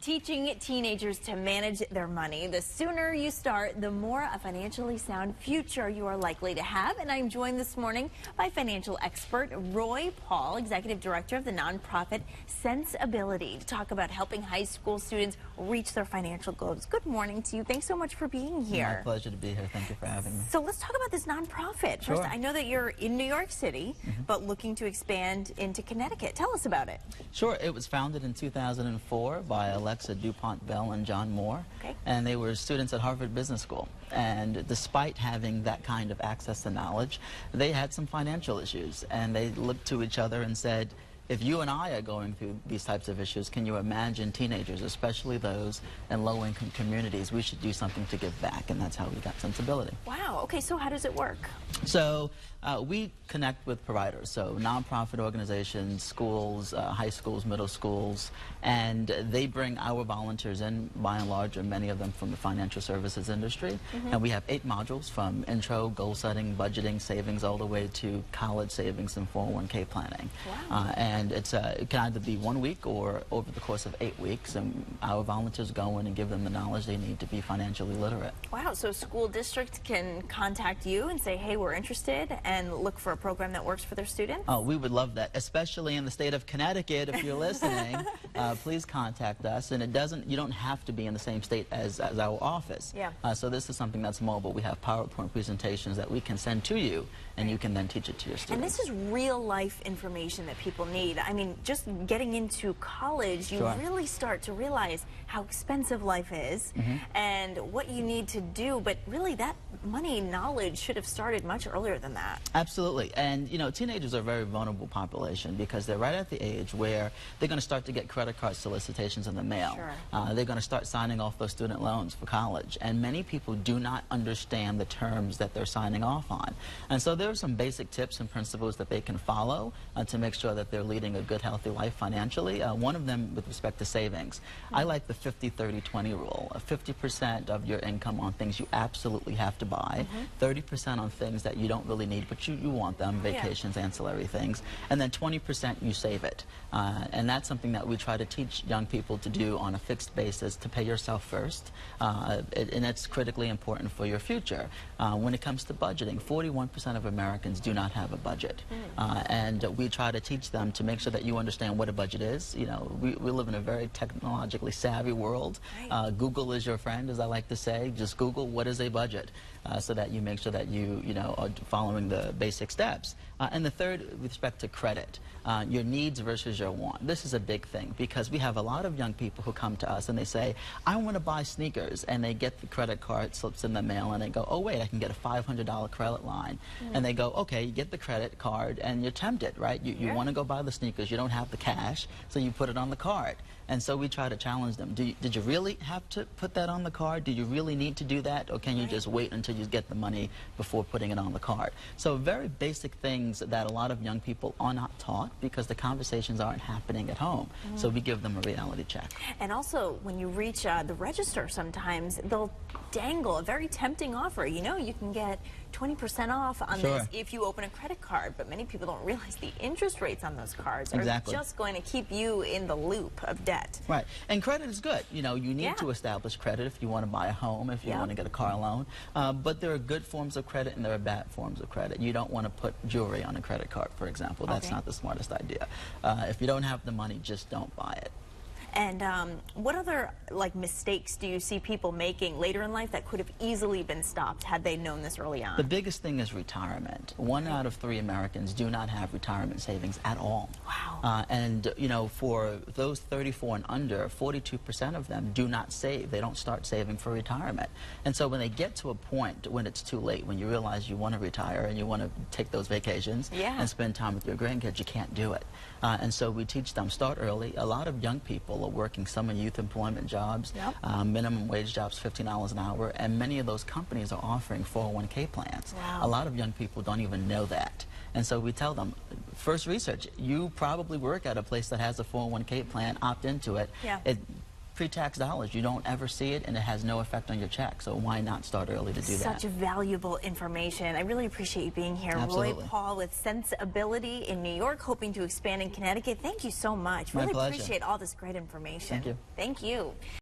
Teaching teenagers to manage their money. The sooner you start, the more a financially sound future you are likely to have. And I'm joined this morning by financial expert Roy Paul, Executive Director of the nonprofit Sensibility, to talk about helping high school students reach their financial goals. Good morning to you. Thanks so much for being here. My pleasure to be here. Thank you for having me. So let's talk about this nonprofit. Sure. First, I know that you're in New York City, but looking to expand into Connecticut. Tell us about it. Sure. It was founded in 2004 by Alexa DuPont Bell and John Moore, and they were students at Harvard Business School. And despite having that kind of access to knowledge, they had some financial issues, and they looked to each other and said, if you and I are going through these types of issues, can you imagine teenagers, especially those in low-income communities? We should do something to give back, and that's how we got Sensibility. Wow. Okay, so how does it work? So we connect with providers, so nonprofit organizations, schools, high schools, middle schools, and they bring our volunteers in, by and large, and many of them from the financial services industry. And we have 8 modules from intro, goal setting, budgeting, savings, all the way to college savings and 401k planning. Wow. And it can either be 1 week or over the course of 8 weeks, and our volunteers go in and give them the knowledge they need to be financially literate. Wow, so school districts can contact you and say, hey, we're interested, and look for a program that works for their students? Oh, we would love that, especially in the state of Connecticut. If you're listening, please contact us. And you don't have to be in the same state as our office. Yeah. So this is something that's mobile. We have PowerPoint presentations that we can send to you, and you can then teach it to your students. And this is real life information that people need. I mean, just getting into college, you really start to realize how expensive life is and what you need to do. But really, that money knowledge should have started much earlier than that. Absolutely. And, you know, teenagers are a very vulnerable population because they're right at the age where they're going to start to get credit card solicitations in the mail. Sure. They're going to start signing off those student loans for college. And many people do not understand the terms that they're signing off on. And so there are some basic tips and principles that they can follow to make sure that they're leading a good, healthy life financially. One of them with respect to savings. I like the 50-30-20 rule. 50% of your income on things you absolutely have to buy, 30% on things that you don't really need, but you want them, vacations, ancillary things, and then 20% you save it. And that's something that we try to teach young people to do on a fixed basis, to pay yourself first, and it's critically important for your future. When it comes to budgeting, 41% of Americans do not have a budget, and we try to teach them to make sure that you understand what a budget is. You know, we live in a very technologically savvy world. Google is your friend, as I like to say. Just Google what is a budget, so that you make sure that you are following the basic steps. And the third, with respect to credit, your needs versus your want. This is a big thing because we have a lot of young people who come to us and they say, I want to buy sneakers, and they get the credit card slips in the mail and they go, oh wait, I can get a $500 credit line. And they go, okay, you get the credit card and you're tempted, right? You want to go buy the sneakers, you don't have the cash, so you put it on the card. And so we try to challenge them. Did you really have to put that on the card? Do you really need to do that? Or can you just wait until you get the money before putting it on the card? So very basic things that a lot of young people are not taught because the conversations aren't happening at home. So we give them a reality check. And also, when you reach the register sometimes, they'll dangle a very tempting offer. You know, you can get 20% off on this if you open a credit card, but many people don't realize the interest rates on those cards are just going to keep you in the loop of debt. Right. And credit is good. You know, you need to establish credit if you want to buy a home, if you want to get a car loan. But there are good forms of credit and there are bad forms of credit. You don't want to put jewelry on a credit card, for example. That's not the smartest idea. If you don't have the money, just don't buy it. And what other mistakes do you see people making later in life that could have easily been stopped had they known this early on? The biggest thing is retirement. 1 out of 3 Americans do not have retirement savings at all. Wow. And you know, for those 34 and under, 42% of them do not save. They don't start saving for retirement. And so when they get to a point when it's too late, when you realize you want to retire and you want to take those vacations and spend time with your grandkids, you can't do it. And so we teach them, start early. A lot of young people are working summer youth employment jobs, minimum wage jobs, $15 an hour, and many of those companies are offering 401k plans. A lot of young people don't even know that. And so we tell them, first research, you probably work at a place that has a 401k plan, opt into it. pre-tax dollars. You don't ever see it, and it has no effect on your check. So why not start early to do that? Such valuable information. I really appreciate you being here. Absolutely. Roy Paul with Sensibility in New York, hoping to expand in Connecticut. Thank you so much. My Really pleasure. appreciate all this great information. Thank you. Thank you.